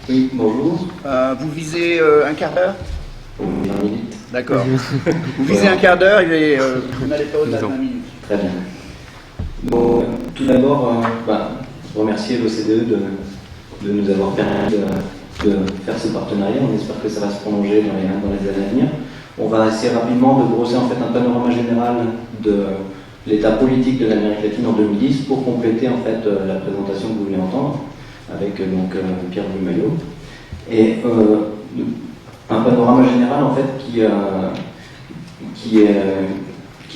Oui, bonjour. Vous visez un quart d'heure? Pour 20 minutes. D'accord. Vous visez un quart d'heure et vous n'allez pas au-delà de 20 minutes. Très bien. Bon, tout d'abord, remercier l'OCDE de nous avoir permis de faire ce partenariat. On espère que ça va se prolonger dans les années à venir. On va essayer rapidement de brosser en fait un panorama général de l'état politique de l'Amérique latine en 2010 pour compléter en fait la présentation que vous voulez entendre avec Pierre Bumaillot. Et un panorama général en fait qui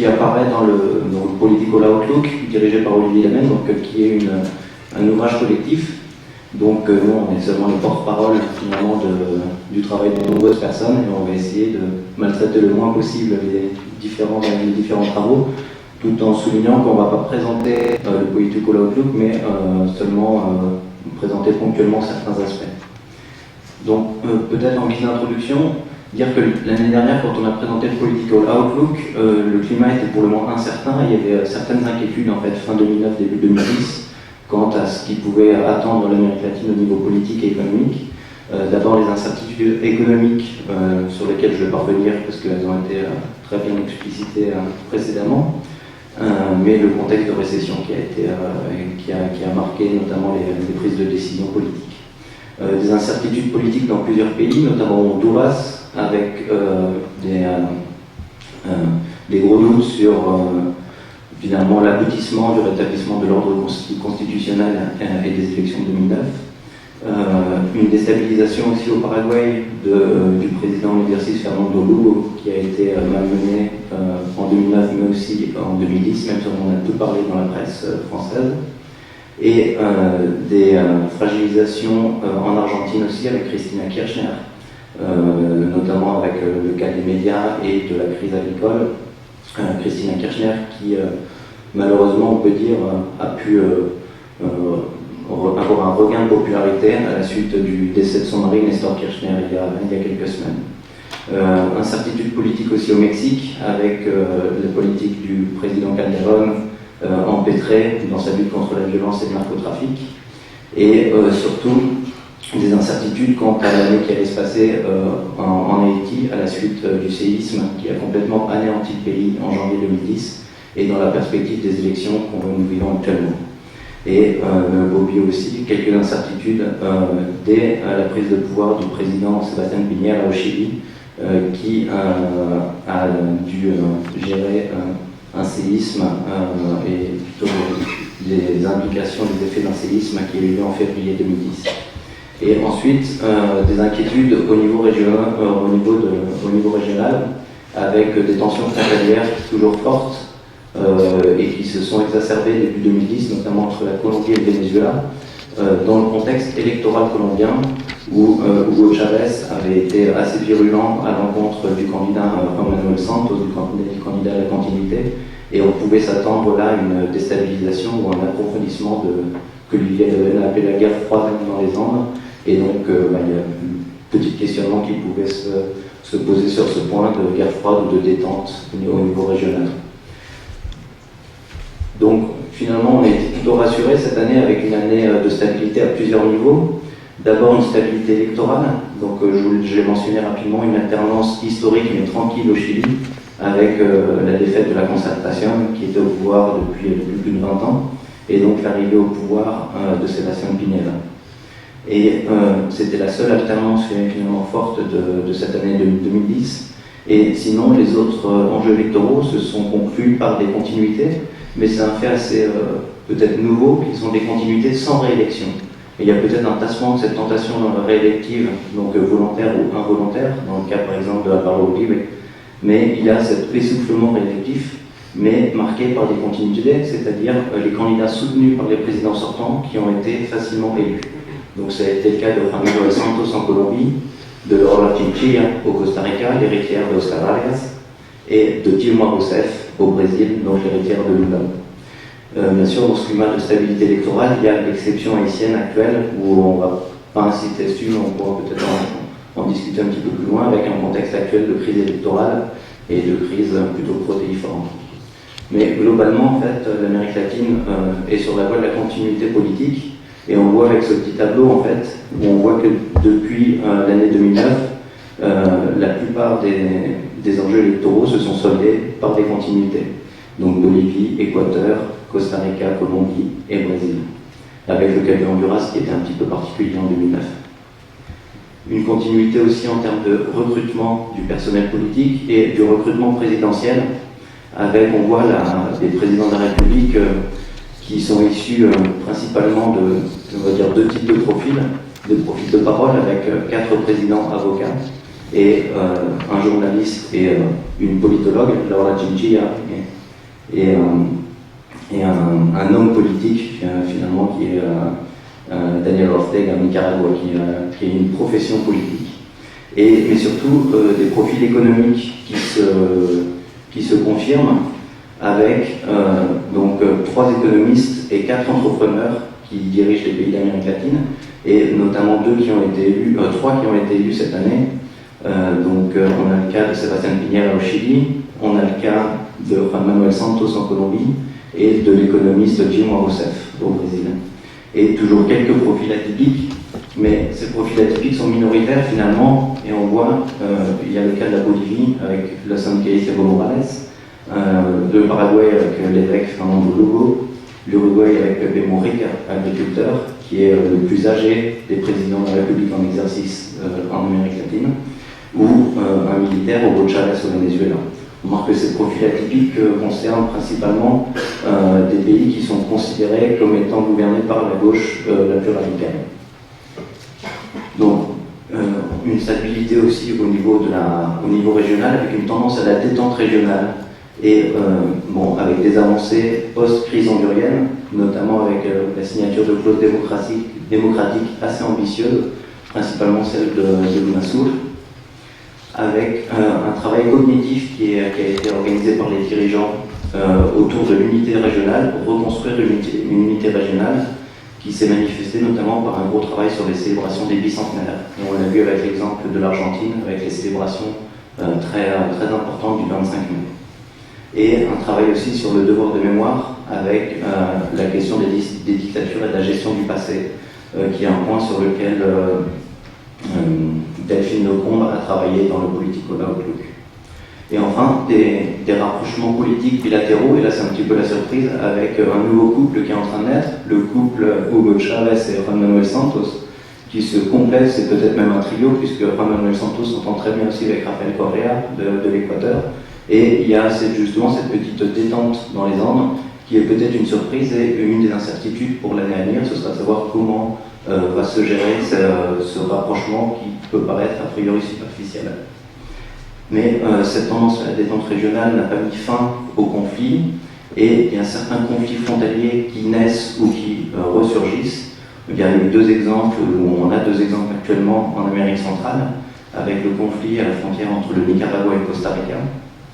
apparaît dans le Political Outlook dirigé par Olivier Lamenne, qui est un ouvrage collectif. Donc nous on est seulement les porte-parole finalement du travail de nombreuses personnes et on va essayer de maltraiter le moins possible les différents travaux, tout en soulignant qu'on ne va pas présenter le Political Outlook mais seulement présenter ponctuellement certains aspects. Donc peut-être en guise d'introduction, dire que l'année dernière, quand on a présenté le Political Outlook, le climat était pour le moins incertain. Il y avait certaines inquiétudes en fait fin 2009, début 2010, quant à ce qui pouvait attendre l'Amérique latine au niveau politique et économique. D'abord les incertitudes économiques sur lesquelles je vais parvenir parce qu'elles ont été très bien explicitées précédemment, mais le contexte de récession qui a marqué notamment les prises de décision politiques. Des incertitudes politiques dans plusieurs pays, notamment au Honduras, avec des gros doutes sur finalement l'aboutissement du rétablissement de l'ordre constitutionnel et des élections de 2009. Une déstabilisation aussi au Paraguay du président en exercice Fernando Lugo, qui a été malmené en 2009 mais aussi en 2010, même si on en a peu parlé dans la presse française. Et des fragilisations en Argentine aussi avec Cristina Kirchner, notamment avec le cas des médias et de la crise agricole. Cristina Kirchner qui malheureusement on peut dire a pu avoir un regain de popularité à la suite du décès de son mari Néstor Kirchner il y a quelques semaines. Incertitude politique aussi au Mexique avec la politique du président Calderón empêtré dans sa lutte contre la violence et le narcotrafic, et surtout des incertitudes quant à l'année qui allait se passer en Haïti à la suite du séisme qui a complètement anéanti le pays en janvier 2010 et dans la perspective des élections que nous vivons actuellement. Et Bobby aussi, quelques incertitudes dès la prise de pouvoir du président Sébastien Piñera au Chili qui a dû gérer un séisme et plutôt les implications des effets d'un séisme qui a eu lieu en février 2010. Et ensuite, des inquiétudes au niveau régional, avec des tensions frontalières toujours fortes et qui se sont exacerbées début 2010, notamment entre la Colombie et le Venezuela, dans le contexte électoral colombien où Hugo Chavez avait été assez virulent à l'encontre du candidat Juan Manuel Santos, du candidat à la continuité, et on pouvait s'attendre là à une déstabilisation ou un approfondissement que Olivier Lamenne a appelé la guerre froide dans les Andes, et donc il y a un petit questionnement qui pouvait se poser sur ce point de guerre froide ou de détente au niveau régional. Donc finalement on a été plutôt rassuré cette année avec une année de stabilité à plusieurs niveaux. D'abord une stabilité électorale, donc je l'ai mentionné rapidement, une alternance historique mais tranquille au Chili, avec la défaite de la Concertación qui était au pouvoir depuis plus de 20 ans, et donc l'arrivée au pouvoir de Sébastien Piñera. Et c'était la seule alternance finalement forte de cette année 2010. Et sinon, les autres enjeux électoraux se sont conclus par des continuités, mais c'est un fait assez peut-être nouveau, qui sont des continuités sans réélection. Et il y a peut-être un tassement de cette tentation dans la réélective, donc volontaire ou involontaire, dans le cas par exemple de la Pablo Uribe, mais il y a cet essoufflement réélectif, mais marqué par des continuités, c'est-à-dire les candidats soutenus par les présidents sortants qui ont été facilement élus. Donc ça a été le cas de Juan Manuel Santos en Colombie, de Laura Chinchilla au Costa Rica, l'héritière d'Oscar Arias, et de Dilma Rousseff au Brésil, donc l'héritière de Lula. Bien sûr, dans ce climat de stabilité électorale, il y a l'exception haïtienne actuelle, où on ne va pas insister dessus, mais on pourra peut-être en discuter un petit peu plus loin, avec un contexte actuel de crise électorale et de crise plutôt protéiforme. Mais globalement, en fait, l'Amérique latine est sur la voie de la continuité politique, Et on voit avec ce petit tableau, en fait, où on voit que depuis l'année 2009, la plupart des enjeux électoraux se sont soldés par des continuités. Donc Bolivie, Équateur, Costa Rica, Colombie et Brésil. Avec le cas du Honduras qui était un petit peu particulier en 2009. Une continuité aussi en termes de recrutement du personnel politique et du recrutement présidentiel, avec, on voit, des présidents de la République qui sont issus principalement on va dire, deux types de profils de parole, avec 4 présidents avocats et un journaliste et une politologue, Laura Chinchilla, et un homme politique finalement qui est Daniel Ortega au Nicaragua, qui est une profession politique. Mais surtout des profils économiques qui se confirment avec donc 3 économistes et 4 entrepreneurs qui dirigent les pays d'Amérique latine, et notamment 3 qui ont été élus cette année. Donc on a le cas de Sebastián Piñera au Chili, on a le cas de Juan Manuel Santos en Colombie et de l'économiste Dilma Rousseff au Brésil. Et toujours quelques profils atypiques, mais ces profils atypiques sont minoritaires finalement, et on voit, il y a le cas de la Bolivie avec la Santiago Evo Morales, le Paraguay avec l'évêque Fernando Lugo, l'Uruguay avec Pepe Mujica, agriculteur, qui est le plus âgé des présidents de la République en exercice en Amérique latine, ou un militaire, Hugo Chavez au Venezuela. On remarque que ces profils atypiques concernent principalement des pays qui sont considérés comme étant gouvernés par la gauche la plus radicale. Donc, une stabilité aussi au niveau régional, avec une tendance à la détente régionale, et avec des avancées post-crise hondurienne, notamment avec la signature de clauses démocratiques assez ambitieuses, principalement celle de l'UNASUR, avec un travail cognitif qui a été organisé par les dirigeants autour de l'unité régionale pour reconstruire une unité régionale qui s'est manifestée notamment par un gros travail sur les célébrations des bicentenaires. Et on l'a vu avec l'exemple de l'Argentine, avec les célébrations très importantes du 25 mai. Et un travail aussi sur le devoir de mémoire avec la question des dictatures et de la gestion du passé, qui est un point sur lequel Delphine Lecombe a travaillé dans le Political Outlook. Et enfin, des rapprochements politiques bilatéraux, et là c'est un petit peu la surprise, avec un nouveau couple qui est en train de naître, le couple Hugo Chavez et Juan Manuel Santos, qui se complètent, c'est peut-être même un trio, puisque Juan Manuel Santos s'entend très bien aussi avec Rafael Correa de l'Équateur, et il y a justement cette petite détente dans les Andes, qui est peut-être une surprise et une des incertitudes pour l'année à venir, ce sera de savoir comment va se gérer ce rapprochement qui peut paraître a priori superficiel. Mais cette tendance à la détente régionale n'a pas mis fin au conflit, et il y a certains conflits frontaliers qui naissent ou qui ressurgissent. Il y a eu 2 exemples, ou on a 2 exemples actuellement en Amérique centrale, avec le conflit à la frontière entre le Nicaragua et le Costa Rica,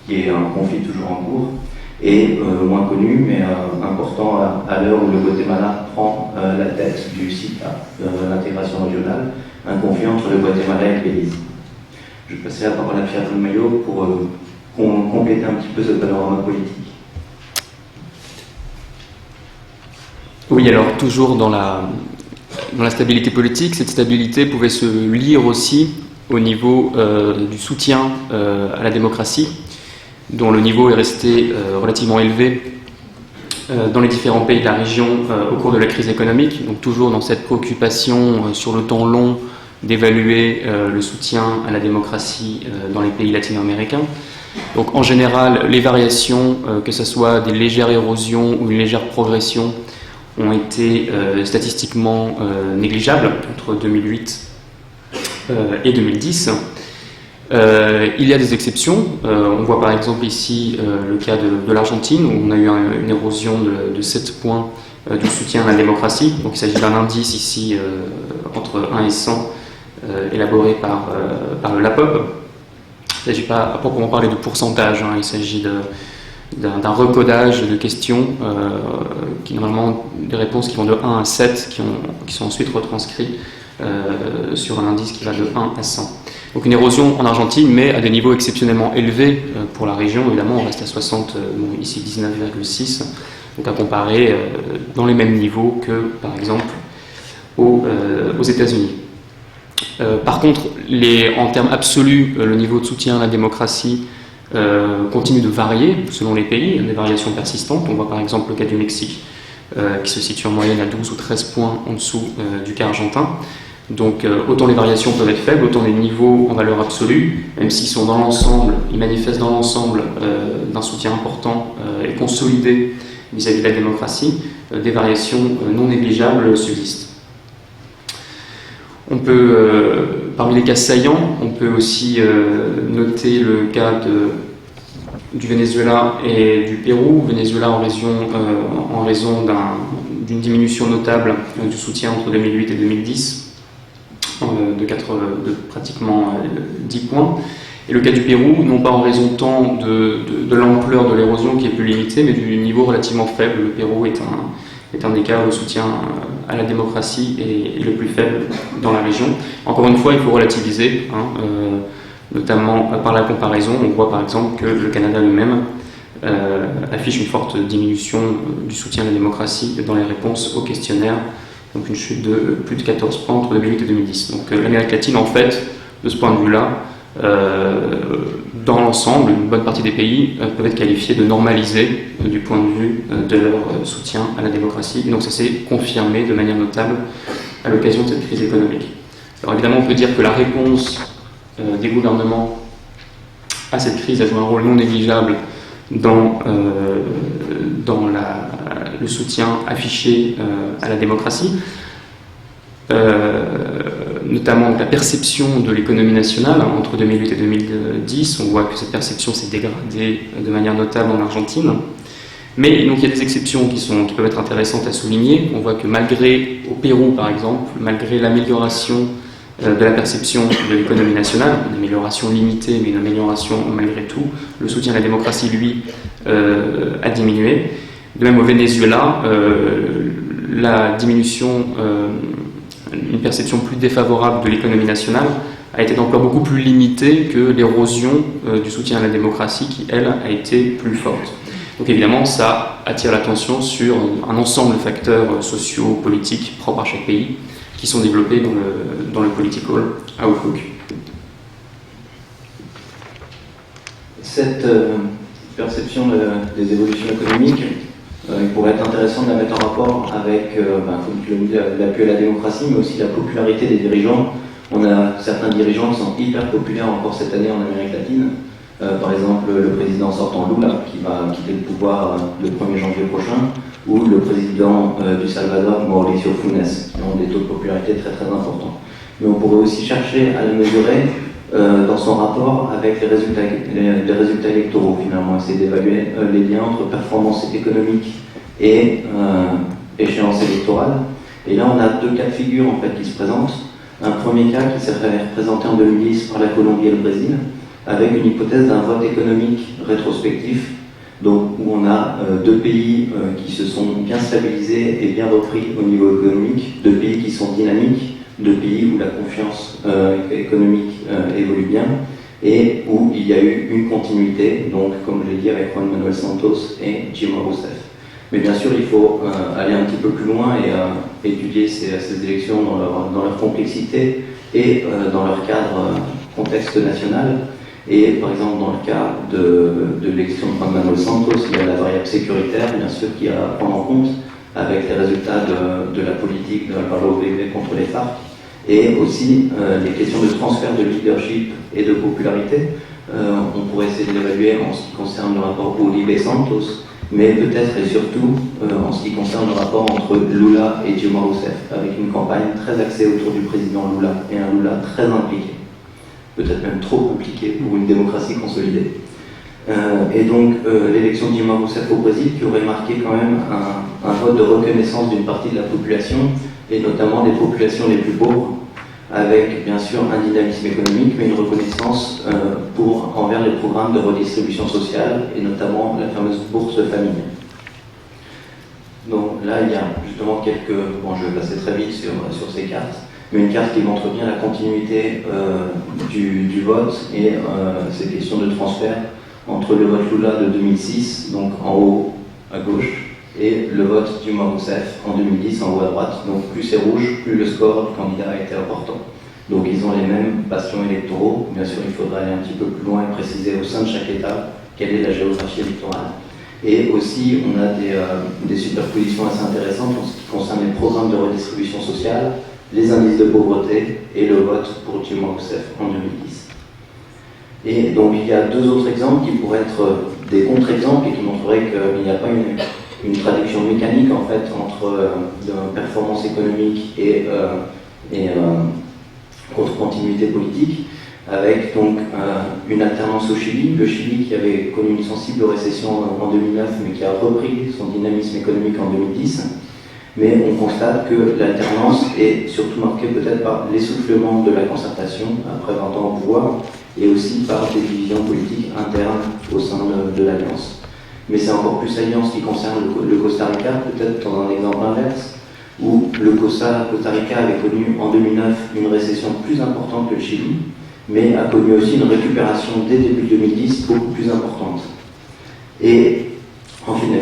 qui est un conflit toujours en cours, et moins connu, mais important à l'heure où le Guatemala prend la tête du CITA, l'intégration régionale, un conflit entre le Guatemala et le Belize. Je vais passer la parole à Pierre Maillot pour compléter un petit peu ce panorama politique. Oui, alors toujours dans la stabilité politique, cette stabilité pouvait se lire aussi au niveau du soutien à la démocratie, dont le niveau est resté relativement élevé dans les différents pays de la région au cours de la crise économique, donc toujours dans cette préoccupation sur le temps long d'évaluer le soutien à la démocratie dans les pays latino-américains. Donc en général, les variations, que ce soit des légères érosions ou une légère progression, ont été statistiquement négligeables entre 2008 et 2010. Il y a des exceptions. On voit par exemple ici le cas de l'Argentine, où on a eu une érosion de 7 points du soutien à la démocratie. Donc il s'agit d'un indice ici entre 1 et 100, élaboré par le LAPOP. Il ne s'agit pas à proprement parler de pourcentage, il s'agit d'un recodage de questions, qui normalement des réponses qui vont de 1 à 7, qui sont ensuite retranscrites sur un indice qui va de 1 à 100. Donc une érosion en Argentine, mais à des niveaux exceptionnellement élevés pour la région. Évidemment, on reste à 60, ici 19,6, donc à comparer dans les mêmes niveaux que, par exemple, aux États-Unis. Par contre, en termes absolus, le niveau de soutien à la démocratie continue de varier selon les pays, il y a des variations persistantes. On voit par exemple le cas du Mexique, qui se situe en moyenne à 12 ou 13 points en dessous du cas argentin. Donc autant les variations peuvent être faibles, autant les niveaux en valeur absolue, même s'ils sont dans l'ensemble, ils manifestent dans l'ensemble d'un soutien important et consolidé vis-à-vis de la démocratie, des variations non négligeables subsistent. On peut, parmi les cas saillants, on peut aussi noter le cas du Venezuela et du Pérou. Venezuela en raison d'une diminution notable du soutien entre 2008 et 2010, de pratiquement 10 points. Et le cas du Pérou, non pas en raison tant de l'ampleur de l'érosion qui est plus limitée, mais du niveau relativement faible. Le Pérou est un des cas où le soutien à la démocratie est le plus faible dans la région. Encore une fois, il faut relativiser, notamment par la comparaison. On voit par exemple que le Canada lui-même affiche une forte diminution du soutien à la démocratie dans les réponses aux questionnaires, donc une chute de plus de 14 points entre 2008 et 2010. Donc l'Amérique latine, en fait, de ce point de vue-là, dans l'ensemble, une bonne partie des pays peuvent être qualifiés de normalisés du point de vue de leur soutien à la démocratie. Et donc ça s'est confirmé de manière notable à l'occasion de cette crise économique. Alors évidemment, on peut dire que la réponse des gouvernements à cette crise a joué un rôle non négligeable dans le soutien affiché à la démocratie. Notamment la perception de l'économie nationale entre 2008 et 2010. On voit que cette perception s'est dégradée de manière notable en Argentine. Mais donc, il y a des exceptions qui peuvent être intéressantes à souligner. On voit que au Pérou par exemple, malgré l'amélioration de la perception de l'économie nationale, une amélioration limitée mais une amélioration malgré tout, le soutien à la démocratie, lui, a diminué. De même au Venezuela, la diminution, une perception plus défavorable de l'économie nationale a été d'ampleur beaucoup plus limitée que l'érosion du soutien à la démocratie qui, elle, a été plus forte. Donc évidemment, ça attire l'attention sur un ensemble de facteurs sociaux, politiques propres à chaque pays qui sont développés dans le Political Outlook. Cette perception des évolutions économiques, il pourrait être intéressant de la mettre en rapport avec, comme tu l'as dit, l'appui à la démocratie, mais aussi la popularité des dirigeants. On a certains dirigeants qui sont hyper populaires encore cette année en Amérique latine. Par exemple, le président sortant Lula, qui va quitter le pouvoir le 1er janvier prochain, ou le président du Salvador, Mauricio Funes, qui ont des taux de popularité très très importants. Mais on pourrait aussi chercher à le mesurer dans son rapport avec les résultats électoraux, finalement, essayer d'évaluer les liens entre performance économique et échéance électorale. Et là, on a deux cas de figure en fait, qui se présentent. Un premier cas qui s'est présenté en 2010 par la Colombie et le Brésil, avec une hypothèse d'un vote économique rétrospectif, donc où on a deux pays qui se sont bien stabilisés et bien repris au niveau économique, deux pays qui sont dynamiques, deux pays où la confiance économique évolue bien et où il y a eu une continuité, donc comme je l'ai dit avec Juan Manuel Santos et Dilma Rousseff. Mais bien sûr, il faut aller un petit peu plus loin et étudier ces élections dans leur complexité et dans leur cadre contexte national. Et par exemple, dans le cas de l'élection de Juan Manuel Santos, il y a la variable sécuritaire, bien sûr, qui est à prendre en compte avec les résultats de la politique de Álvaro Uribe contre les FARC, et aussi les questions de transfert de leadership et de popularité. On pourrait essayer de l'évaluer en ce qui concerne le rapport Uribe-Santos, mais peut-être et surtout en ce qui concerne le rapport entre Lula et Dilma Rousseff, avec une campagne très axée autour du président Lula, et un Lula très impliqué, peut-être même trop impliqué pour une démocratie consolidée. Et donc l'élection de Dilma Rousseff au Brésil qui aurait marqué quand même un vote de reconnaissance d'une partie de la population, et notamment des populations les plus pauvres, avec bien sûr un dynamisme économique, mais une reconnaissance envers les programmes de redistribution sociale, et notamment la fameuse bourse famille. Donc là, il y a justement je vais passer très vite sur ces cartes, mais une carte qui montre bien la continuité du vote et ces questions de transfert entre le vote Lula de 2006, donc en haut à gauche, et le vote Dilma Rousseff en 2010 en haut à droite. Donc plus c'est rouge, plus le score du candidat a été important. Donc ils ont les mêmes bastions électoraux. Bien sûr, il faudra aller un petit peu plus loin et préciser au sein de chaque État quelle est la géographie électorale. Et aussi, on a des superpositions assez intéressantes en ce qui concerne les programmes de redistribution sociale, les indices de pauvreté et le vote pour Dilma Rousseff en 2010. Et donc il y a deux autres exemples qui pourraient être des contre-exemples et qui montreraient qu'il n'y a pas une traduction mécanique en fait entre performance économique et contre-continuité politique, avec donc une alternance au Chili, le Chili qui avait connu une sensible récession en 2009 mais qui a repris son dynamisme économique en 2010. Mais on constate que l'alternance est surtout marquée peut-être par l'essoufflement de la concertation après 20 ans au pouvoir et aussi par des divisions politiques internes au sein de l'Alliance. Mais c'est encore plus saillant en ce qui concerne le Costa Rica, peut-être dans un exemple inverse, où le Costa Rica avait connu en 2009 une récession plus importante que le Chili, mais a connu aussi une récupération dès début 2010 beaucoup plus importante. Et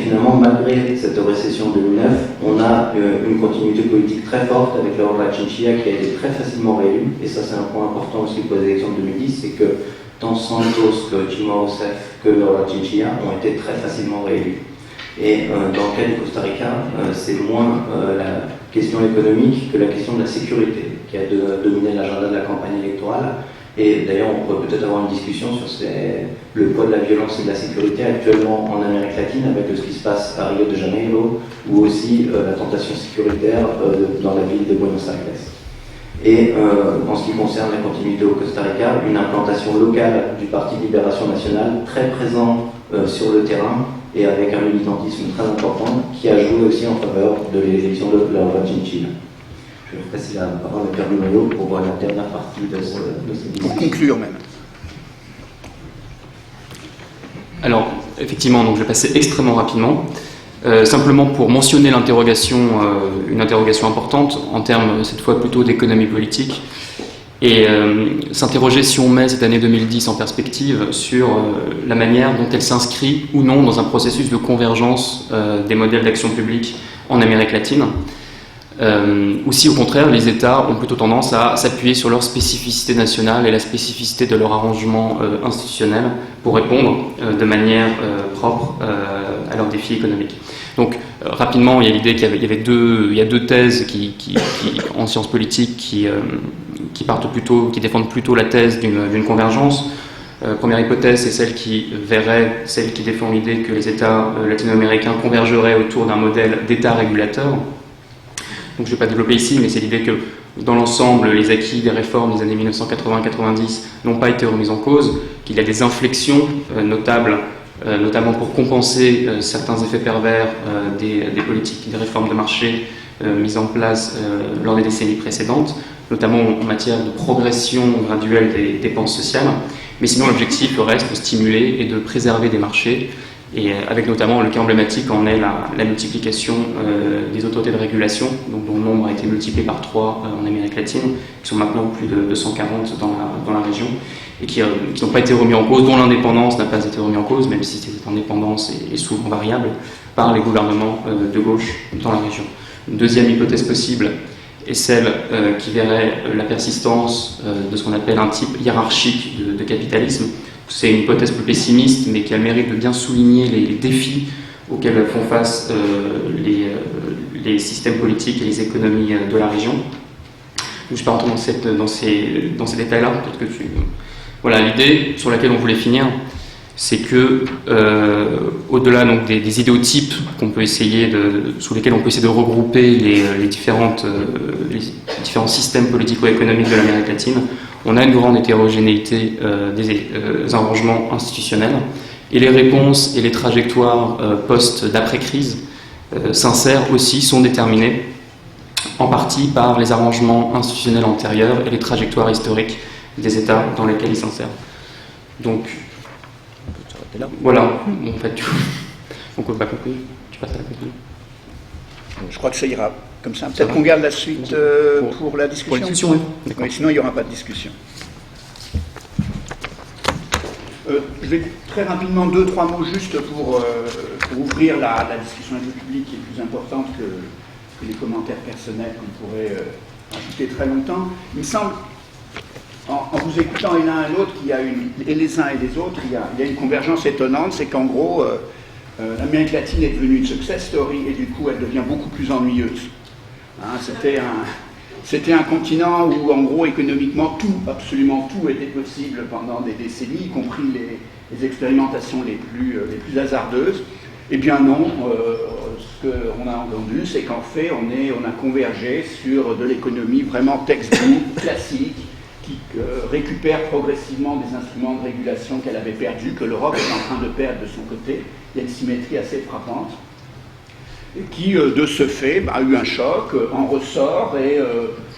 finalement, malgré cette récession 2009, on a une continuité politique très forte avec Laura Chinchilla qui a été très facilement réélue, et ça c'est un point important aussi pour les élections de 2010, c'est que tant Santos que Dilma Rousseff que Laura Chinchilla ont été très facilement réélus. Et dans le cas du Costa Rica, c'est moins la question économique que la question de la sécurité qui a dominé l'agenda de la campagne électorale. Et d'ailleurs, on pourrait peut-être avoir une discussion sur le poids de la violence et de la sécurité actuellement en Amérique latine, avec ce qui se passe à Rio de Janeiro, ou aussi la tentation sécuritaire dans la ville de Buenos Aires. Et en ce qui concerne la continuité au Costa Rica, une implantation locale du Parti de Libération Nationale très présent sur le terrain et avec un militantisme très important qui a joué aussi en faveur de l'élection de Laura Chinchilla. Je vais passer la parole à Pierre Noyau pour voir la dernière partie de cette discussion. Pour conclure même. Alors, effectivement, donc je vais passer extrêmement rapidement. Simplement pour mentionner l'interrogation, une interrogation importante en termes cette fois plutôt d'économie politique et s'interroger si on met cette année 2010 en perspective sur la manière dont elle s'inscrit ou non dans un processus de convergence des modèles d'action publique en Amérique latine. Ou si au contraire les États ont plutôt tendance à s'appuyer sur leur spécificité nationale et la spécificité de leur arrangement institutionnel pour répondre de manière propre à leurs défis économiques. Donc rapidement, il y a l'idée qu'il y a deux thèses qui en sciences politiques qui défendent plutôt la thèse d'une convergence. Première hypothèse, c'est celle qui défend l'idée que les États latino-américains convergeraient autour d'un modèle d'État régulateur. Donc je ne vais pas développer ici, mais c'est l'idée que dans l'ensemble, les acquis des réformes des années 1980-90 n'ont pas été remis en cause, qu'il y a des inflexions notables, notamment pour compenser certains effets pervers des politiques, des réformes de marché mises en place lors des décennies précédentes, notamment en matière de progression graduelle des dépenses sociales. Mais sinon, l'objectif reste de stimuler et de préserver des marchés, et avec notamment le cas emblématique en est la multiplication des autorités de régulation, donc dont le nombre a été multiplié par 3 en Amérique latine, qui sont maintenant plus de 140 dans la région, et qui n'ont pas été remis en cause, dont l'indépendance n'a pas été remis en cause, même si cette indépendance est souvent variable, par les gouvernements de gauche dans la région. Une deuxième hypothèse possible est celle qui verrait la persistance de ce qu'on appelle un type hiérarchique de capitalisme. C'est une hypothèse plus pessimiste, mais qui a le mérite de bien souligner les défis auxquels font face les systèmes politiques et les économies de la région. Donc, je ne vais pas rentrer dans ces détails-là. Peut-être que voilà, l'idée sur laquelle on voulait finir, c'est que au-delà donc des idéotypes sous lesquels on peut essayer de regrouper les différents systèmes politico-économiques de l'Amérique latine, on a une grande hétérogénéité des arrangements institutionnels, et les réponses et les trajectoires d'après-crise s'insèrent aussi, sont déterminées en partie par les arrangements institutionnels antérieurs et les trajectoires historiques des États dans lesquels ils s'insèrent. Donc, voilà, en fait, donc on va conclure. Tu passes à la conclusion. Je crois que ça ira comme ça. Peut-être qu'on garde la suite pour la discussion. Pour la discussion, oui. Oui, sinon il n'y aura pas de discussion. Je vais très rapidement 2-3 mots juste pour ouvrir la discussion un peu publique qui est plus importante que les commentaires personnels qu'on pourrait ajouter très longtemps. Il me semble, en vous écoutant et l'un et l'autre, et les uns et les autres, il y a une convergence étonnante, c'est qu'en gros, l'Amérique latine est devenue une success story et du coup elle devient beaucoup plus ennuyeuse. Hein, c'était un continent où, en gros, économiquement, absolument tout était possible pendant des décennies, y compris les expérimentations les plus hasardeuses. Eh bien non, ce qu'on a entendu, c'est qu'en fait, on a convergé sur de l'économie vraiment textbook, classique, qui récupère progressivement des instruments de régulation qu'elle avait perdus, que l'Europe est en train de perdre de son côté. Il y a une symétrie assez frappante. Et qui, de ce fait, a eu un choc, en ressort, et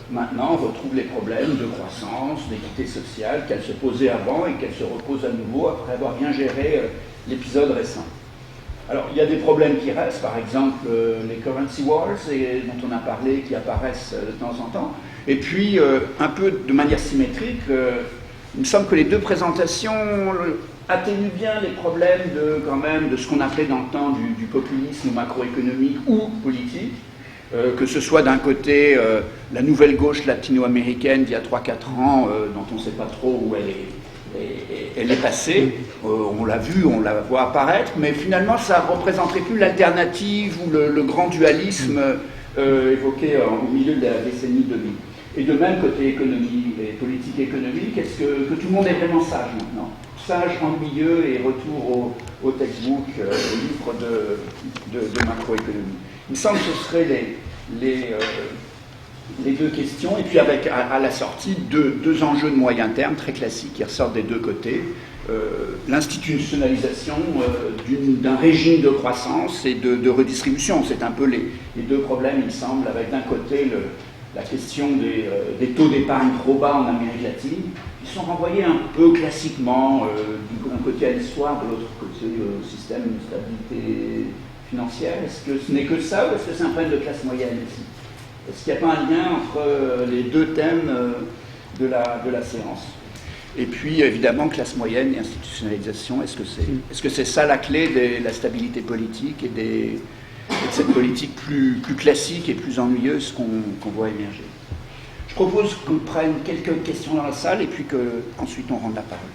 maintenant retrouve les problèmes de croissance, d'équité sociale qu'elle se posait avant et qu'elle se repose à nouveau après avoir bien géré l'épisode récent. Alors, il y a des problèmes qui restent, par exemple les currency wars, dont on a parlé, qui apparaissent de temps en temps. Et puis, un peu de manière symétrique, il me semble que les deux présentations atténue bien les problèmes de ce qu'on appelait dans le temps du populisme macroéconomique ou politique, que ce soit d'un côté la nouvelle gauche latino-américaine d'il y a 3-4 ans, dont on ne sait pas trop où elle est passée, on l'a vu, on la voit apparaître, mais finalement ça ne représenterait plus l'alternative ou le grand dualisme évoqué au milieu de la décennie 2000. Et de même, côté économie et politique économique, est-ce que tout le monde est vraiment sage maintenant ? Sage, ennuyeux et retour au textbook, au livre de macroéconomie. Il me semble que ce seraient les deux questions, et puis avec à la sortie deux enjeux de moyen terme très classiques qui ressortent des deux côtés. L'institutionnalisation d'un régime de croissance et de redistribution. C'est un peu les deux problèmes, il me semble, avec d'un côté la question des taux d'épargne trop bas en Amérique latine, qui sont renvoyés un peu classiquement d'un côté à l'histoire, de l'autre côté au système de stabilité financière. Est-ce que ce n'est que ça ou est-ce que c'est un problème de classe moyenne ici ? Est-ce qu'il n'y a pas un lien entre les deux thèmes de la séance ? Et puis évidemment classe moyenne et institutionnalisation, est-ce que c'est ça la clé de la stabilité politique et de cette politique plus classique et plus ennuyeuse qu'on voit émerger. Je propose qu'on prenne quelques questions dans la salle et puis qu'ensuite on rende la parole.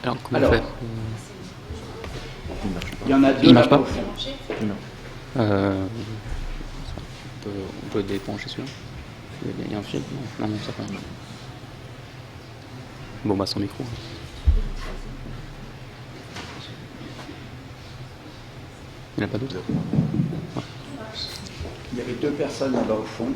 Alors, comment faire Il y en a deux. Il marche pas. Non. On peut débrancher celui-là. Il y a un fil. Non, ça va. Bon, bah, son micro. Il n'y en a pas d'autres. Il y avait deux personnes là-bas au fond.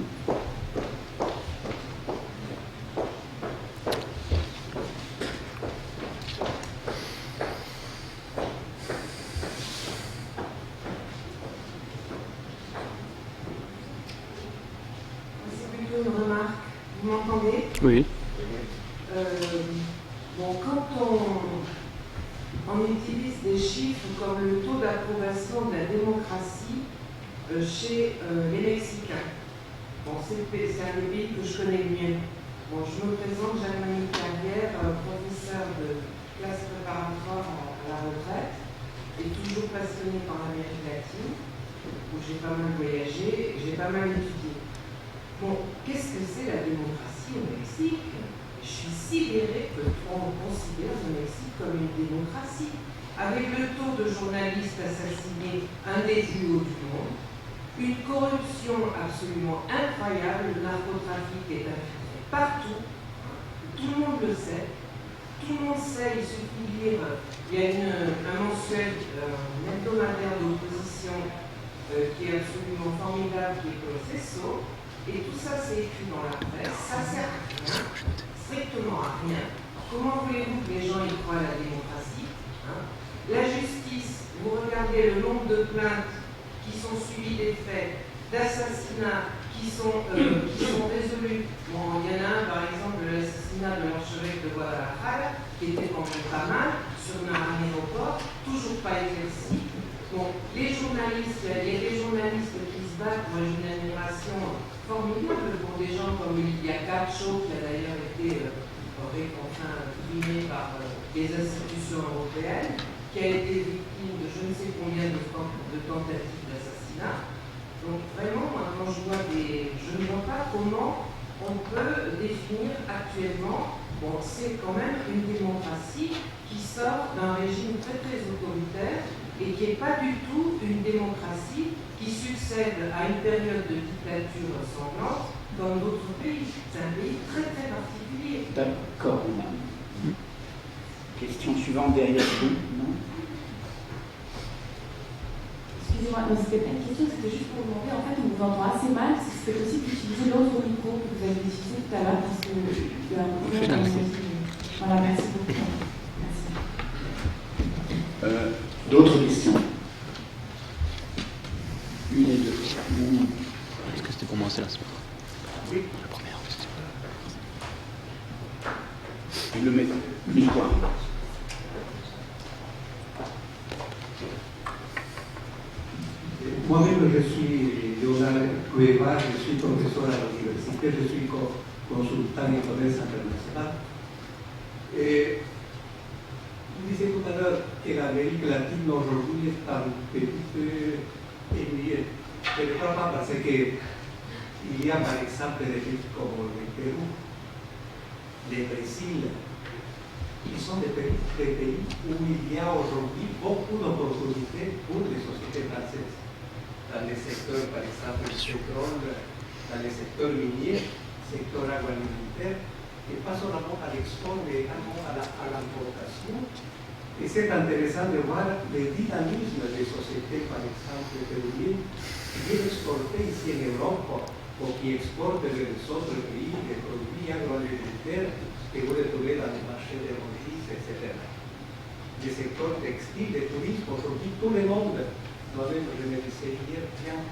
C'est plutôt une remarque. Vous m'entendez ? Oui. Bon, quand on utilise des chiffres comme le taux d'approbation de la démocratie chez les Mexicains, bon, c'est un des pays que je connais le mieux. Bon, je me présente, Jeanne-Marie Carrière, professeur de classe préparatoire à la retraite, et toujours passionnée par l'Amérique latine, où j'ai pas mal voyagé, j'ai pas mal étudié. Bon, qu'est-ce que c'est la démocratie au Mexique ? Je suis sidérée qu'on considère le Mexique comme une démocratie, avec le taux de journalistes assassinés un des plus hauts du monde, une corruption absolument incroyable, le narcotrafic est infiltré partout, tout le monde le sait, tout le monde sait, il suffit de lire, il y a un mensuel, un hebdomadaire d'opposition qui est absolument formidable, qui est Proceso, et tout ça c'est écrit dans la presse, ça sert à rien, strictement à rien. Comment voulez-vous que les gens y croient à la démocratie, hein ? La justice, vous regardez le nombre de plaintes qui sont suivies des faits d'assassinats qui sont résolus. Bon, il y en a un, par exemple, l'assassinat de l'archevêque de Guadalajara, qui était quand même pas mal, sur un aéroport, toujours pas éclairci. Bon, les journalistes, il y a des journalistes qui se battent pour une admiration formidable pour des gens comme Lydia Cacho, qui a d'ailleurs été réprimer par les institutions européennes, qui a été victime de je ne sais combien de tentatives d'assassinat. Donc vraiment, quand je ne vois pas comment on peut définir actuellement, bon, c'est quand même une démocratie qui sort d'un régime très très autoritaire et qui n'est pas du tout une démocratie qui succède à une période de dictature sanglante dans d'autres pays. C'est un pays très très particulier. D'accord. Question suivante derrière vous, non? Excusez-moi, non, c'était pas une question, c'était juste pour demander, en fait, on vous entend assez mal, si c'est possible d'utiliser l'autre micro que vous avez utilisé tout à l'heure, parce que il y a un problème. Voilà, merci beaucoup. Merci. D'autres questions? Une et deux. Est-ce que c'était pour moi, c'est la semaine? Oui. La première question. Je le mets. Micro. Moi-même, je suis Leonardo Cueva, je suis professeur à l'université, je suis consultant en commerce international. Et vous disiez tout à l'heure que l'Amérique latine aujourd'hui est un petit peu ennuyée. Je ne crois pas parce qu'il y a par exemple des pays comme le Pérou, le Brésil, qui sont des pays où il y a aujourd'hui beaucoup d'opportunités pour les sociétés françaises. Dans les secteurs, par exemple, du pétrole, dans les secteurs miniers, secteur agroalimentaire, et pas seulement à l'export, mais également à l'importation. Et c'est intéressant de voir le dynamisme des sociétés, par exemple, péruviennes, qui viennent exporter ici en Europe, ou qui exportent vers les autres pays des produits agroalimentaires que vous retrouvez dans les marchés de Rungis, etc. Le secteur textile, le tourisme, aujourd'hui, tout le monde. Moi-même, je me disais hier, tiens,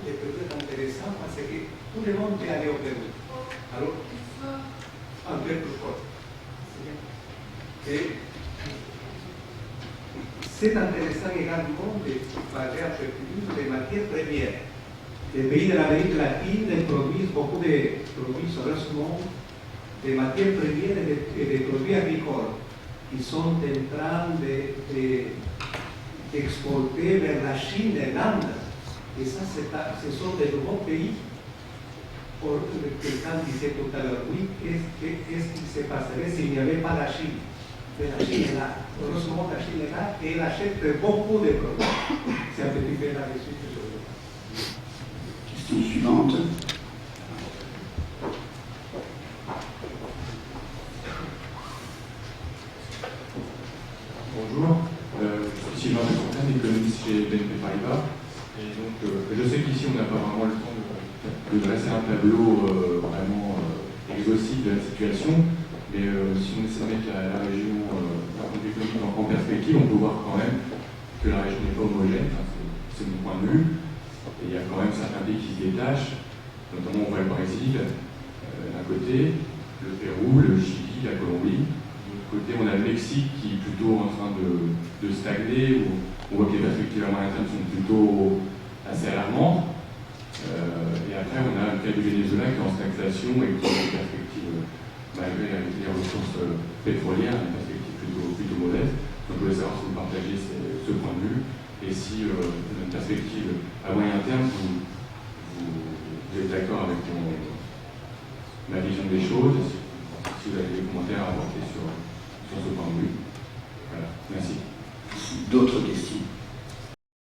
c'est peut-être intéressant parce que tout le monde est allé au Pérou. Alors, un peu plus fort. Et c'est intéressant également de parler un peu plus des matières premières. Les pays de l'Amérique latine produisent beaucoup de produits, heureusement, des matières premières et des produits agricoles qui sont en train d'exporter vers la Chine et l'Inde. Et ça, ce sont des nouveaux pays. Quelqu'un disait tout à l'heure, oui, qu'est-ce qui se passerait s'il n'y avait pas la Chine? Mais la Chine est là. Heureusement, la Chine est là et elle achète beaucoup de produits. C'est un petit peu là-dessus que je veux. Question suivante. Bonjour, je suis Sylvain de Fontaine, économiste chez BNP Paribas. Et donc, je sais qu'ici, on n'a pas vraiment le temps de dresser un tableau vraiment exhaustif de la situation, mais si on essaie de mettre la région économique en perspective, on peut voir quand même que la région n'est pas homogène, enfin, c'est mon point de vue. Et il y a quand même certains pays qui se détachent, notamment on voit le Brésil d'un côté, le Pérou, le Chili, la Colombie. Côté, on a le Mexique qui est plutôt en train de stagner, où on voit que les perspectives à moyen terme sont plutôt assez alarmantes. Et après, on a le cas du Venezuela qui est en stagnation et qui a des perspectives, malgré les ressources pétrolières, des perspectives plutôt modestes. Donc, je voulais savoir si vous partagez ce point de vue et si une perspective à moyen terme, vous êtes d'accord avec ma vision des choses, si vous avez des commentaires à apporter sur ce point de vue. Voilà, merci. D'autres